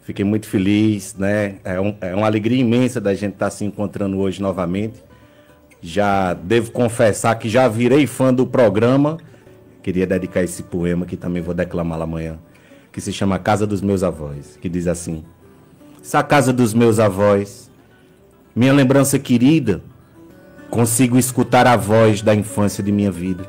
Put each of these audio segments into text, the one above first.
Fiquei muito feliz, né? É uma alegria imensa da gente estar se encontrando hoje novamente. Já devo confessar que já virei fã do programa. Queria dedicar esse poema que também vou declamar amanhã, que se chama Casa dos Meus Avós, que diz assim: essa casa dos meus avós, minha lembrança querida, consigo escutar a voz da infância de minha vida.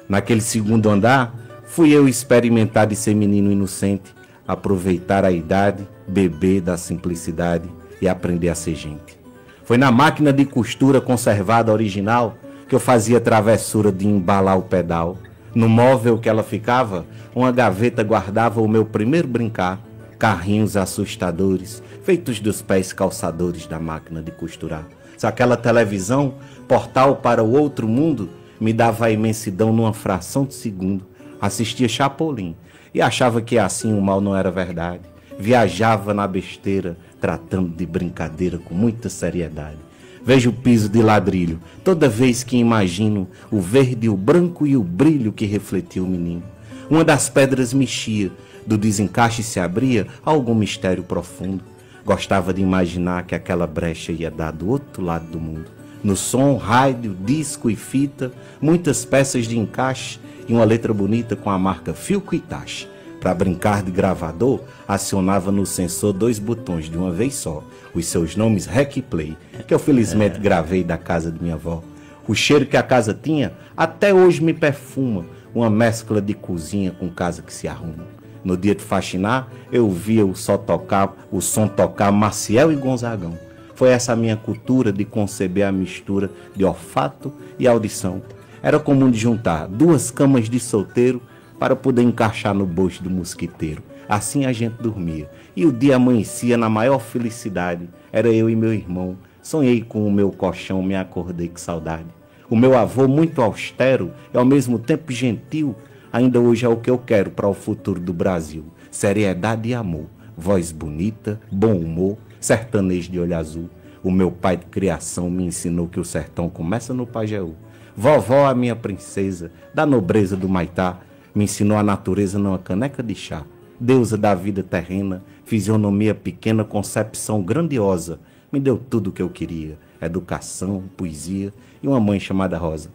Naquele segundo andar, fui eu experimentar de ser menino inocente, aproveitar a idade, beber da simplicidade e aprender a ser gente. Foi na máquina de costura conservada original que eu fazia travessura de embalar o pedal. No móvel que ela ficava, uma gaveta guardava o meu primeiro brincar, carrinhos assustadores, feitos dos pés calçadores da máquina de costurar. Se aquela televisão, portal para o outro mundo, me dava a imensidão numa fração de segundo, assistia Chapolin e achava que assim o mal não era verdade. Viajava na besteira, tratando de brincadeira com muita seriedade. Vejo o piso de ladrilho, toda vez que imagino o verde, o branco e o brilho que refletia o menino. Uma das pedras mexia, do desencaixe se abria algum mistério profundo. Gostava de imaginar que aquela brecha ia dar do outro lado do mundo. No som, rádio, disco e fita, muitas peças de encaixe e uma letra bonita com a marca Philco e Itachi. Para brincar de gravador, acionava no sensor 2 botões de uma vez só, os seus nomes Rec e Play, que eu felizmente gravei da casa de minha avó. O cheiro que a casa tinha até hoje me perfuma, uma mescla de cozinha com casa que se arruma. No dia de faxinar, eu via o som tocar Maciel e Gonzagão. Foi essa a minha cultura de conceber a mistura de olfato e audição. Era comum de juntar 2 camas de solteiro para poder encaixar no bojo do mosquiteiro. Assim a gente dormia. E o dia amanhecia na maior felicidade. Era eu e meu irmão. Sonhei com o meu colchão, me acordei com saudade. O meu avô, muito austero e ao mesmo tempo gentil, ainda hoje é o que eu quero para o futuro do Brasil. Seriedade e amor, voz bonita, bom humor, sertanejo de olho azul. O meu pai de criação me ensinou que o sertão começa no Pajeú. Vovó, a minha princesa, da nobreza do Maitá, me ensinou a natureza numa caneca de chá. Deusa da vida terrena, fisionomia pequena, concepção grandiosa, me deu tudo o que eu queria. Educação, poesia e uma mãe chamada Rosa.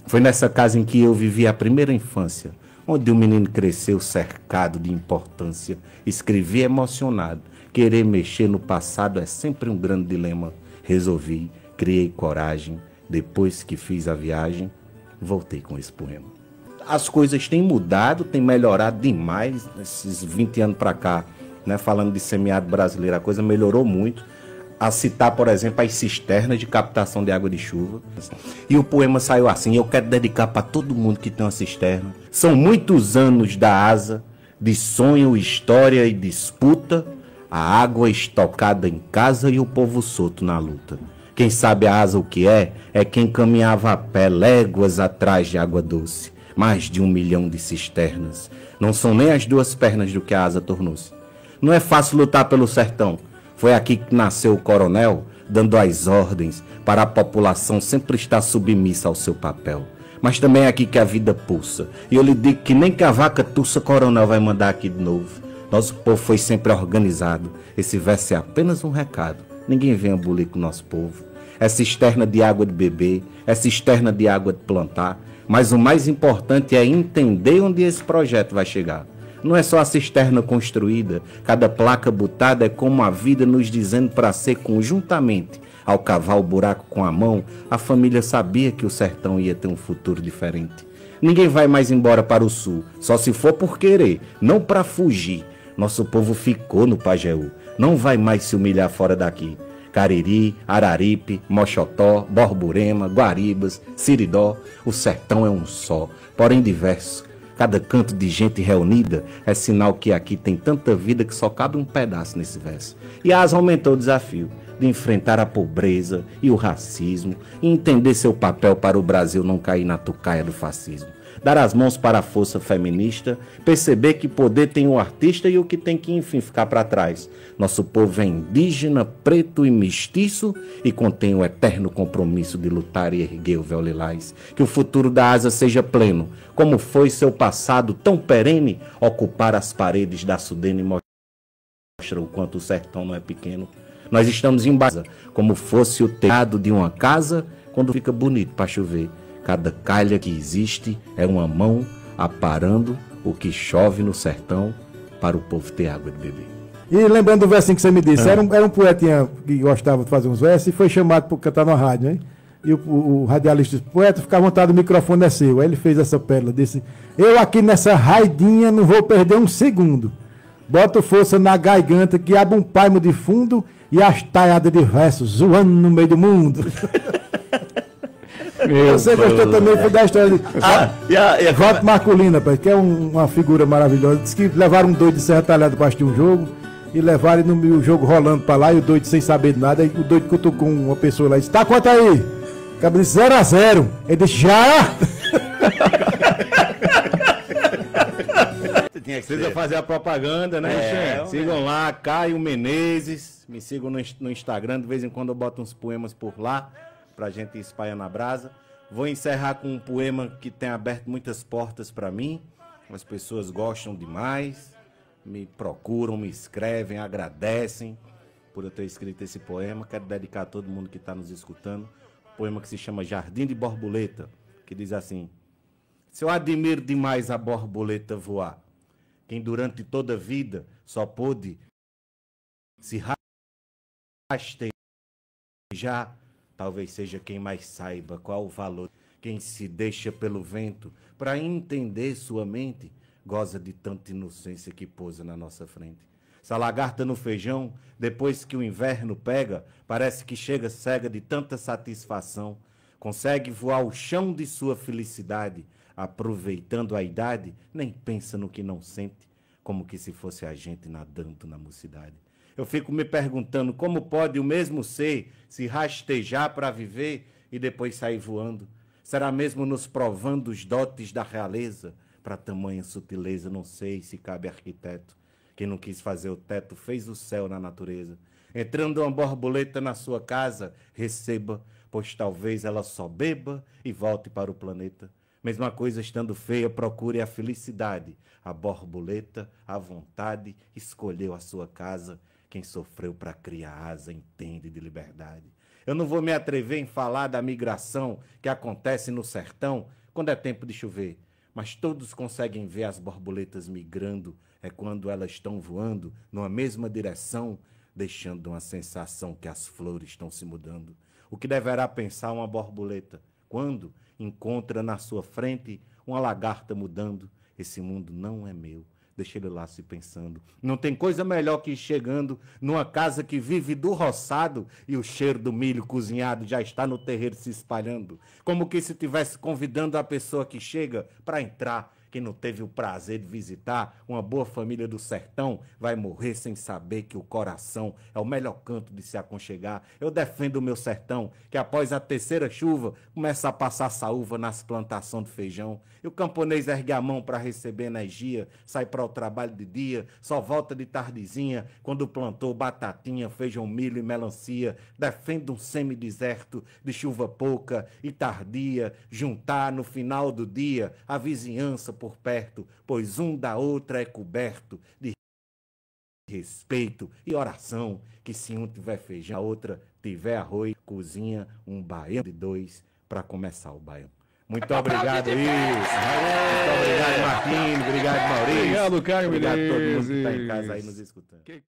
Foi nessa casa em que eu vivi a primeira infância, onde o menino cresceu cercado de importância. Escrevi emocionado. Querer mexer no passado é sempre um grande dilema. Resolvi, criei coragem. Depois que fiz a viagem, voltei com esse poema. As coisas têm mudado, têm melhorado demais nesses 20 anos para cá, né? Falando de semiárido brasileiro, a coisa melhorou muito. A citar, por exemplo, as cisternas de captação de água de chuva. E o poema saiu assim: eu quero dedicar para todo mundo que tem uma cisterna. São muitos anos da asa, de sonho, história e disputa, a água estocada em casa e o povo solto na luta. Quem sabe a asa o que é quem caminhava a pé léguas atrás de água doce. Mais de 1 milhão de cisternas. Não são nem as 2 pernas do que a asa tornou-se. Não é fácil lutar pelo sertão. Foi aqui que nasceu o coronel, dando as ordens para a população sempre estar submissa ao seu papel. Mas também é aqui que a vida pulsa. E eu lhe digo que nem que a vaca tussa, coronel vai mandar aqui de novo. Nosso povo foi sempre organizado. Esse verso é apenas um recado. Ninguém vem abolir com o nosso povo. É cisterna de água de beber, é cisterna de água de plantar. Mas o mais importante é entender onde esse projeto vai chegar. Não é só a cisterna construída, cada placa botada é como a vida nos dizendo para ser conjuntamente. Ao cavar o buraco com a mão, a família sabia que o sertão ia ter um futuro diferente. Ninguém vai mais embora para o sul, só se for por querer, não para fugir. Nosso povo ficou no Pajeú, não vai mais se humilhar fora daqui. Cariri, Araripe, Moxotó, Borborema, Guaribas, Siridó, o sertão é um só, porém diverso. Cada canto de gente reunida é sinal que aqui tem tanta vida que só cabe um pedaço nesse verso. E a asa aumentou o desafio de enfrentar a pobreza e o racismo e entender seu papel para o Brasil não cair na tucaia do fascismo. Dar as mãos para a força feminista, perceber que poder tem o artista e o que tem que, enfim, ficar para trás. Nosso povo é indígena, preto e mestiço e contém o eterno compromisso de lutar e erguer o véu lilás. Que o futuro da asa seja pleno, como foi seu passado tão perene, ocupar as paredes da Sudene e mostra o quanto o sertão não é pequeno. Nós estamos em Baza, como fosse o telhado de uma casa, quando fica bonito para chover. Cada calha que existe é uma mão aparando o que chove no sertão para o povo ter água de beber. E lembrando do versinho que você me disse, era um poetinha que gostava de fazer uns versos e foi chamado para cantar na rádio, né? E o radialista disse, poeta, fica à vontade, o microfone é seu. Aí ele fez essa pérola, disse, eu aqui nessa raidinha não vou perder um segundo. Boto força na garganta que abre um paimo de fundo e as taiadas de versos zoando no meio do mundo. Você gostou também foi da história de Voto Marculina, que é uma figura maravilhosa. Diz que levaram um doido de Serra Talhada para assistir um jogo e levaram o jogo rolando para lá e o doido sem saber de nada. Aí o doido cutucou uma pessoa lá e disse, tá, quanto aí? O cara disse 0-0. Ele disse, já! Precisa fazer a propaganda, né? Sigam lá, Caio Menezes. Me sigam no Instagram, de vez em quando eu boto uns poemas por lá, pra gente ir espalhando a brasa. Vou encerrar com um poema que tem aberto muitas portas para mim. As pessoas gostam demais, me procuram, me escrevem, agradecem por eu ter escrito esse poema. Quero dedicar a todo mundo que está nos escutando. Um poema que se chama Jardim de Borboleta, que diz assim: se eu admiro demais a borboleta voar, quem durante toda a vida só pôde se rastejar, talvez seja quem mais saiba qual o valor. Quem se deixa pelo vento para entender sua mente, goza de tanta inocência que pousa na nossa frente. Essa lagarta no feijão, depois que o inverno pega, parece que chega cega de tanta satisfação. Consegue voar o chão de sua felicidade, aproveitando a idade, nem pensa no que não sente, como que se fosse a gente nadando na mocidade. Eu fico me perguntando como pode o mesmo ser se rastejar para viver e depois sair voando. Será mesmo nos provando os dotes da realeza? Para tamanha sutileza, não sei se cabe arquiteto. Quem não quis fazer o teto, fez o céu na natureza. Entrando uma borboleta na sua casa, receba, pois talvez ela só beba e volte para o planeta. Mesma coisa estando feia, procure a felicidade. A borboleta, à vontade, escolheu a sua casa. Quem sofreu para criar asa entende de liberdade. Eu não vou me atrever em falar da migração que acontece no sertão quando é tempo de chover, mas todos conseguem ver as borboletas migrando, é quando elas estão voando numa mesma direção, deixando uma sensação que as flores estão se mudando. O que deverá pensar uma borboleta quando encontra na sua frente uma lagarta mudando? Esse mundo não é meu. Deixa ele lá se pensando. Não tem coisa melhor que ir chegando numa casa que vive do roçado e o cheiro do milho cozinhado já está no terreiro se espalhando. Como que se estivesse convidando a pessoa que chega para entrar. Quem não teve o prazer de visitar uma boa família do sertão vai morrer sem saber que o coração é o melhor canto de se aconchegar. Eu defendo o meu sertão, que após a terceira chuva começa a passar saúva nas plantações de feijão. E o camponês ergue a mão para receber energia, sai para o trabalho de dia, só volta de tardezinha, quando plantou batatinha, feijão, milho e melancia. Defendo um semideserto de chuva pouca e tardia, juntar no final do dia a vizinhança por perto, pois um da outra é coberto de respeito e oração, que se um tiver feijão, a outra tiver arroz, cozinha um baião de dois para começar o baião. Muito obrigado, Luiz. Muito obrigado, Marquinhos. Obrigado, Maurício. Obrigado, Caio. Obrigado a todo mundo que está em casa aí nos escutando.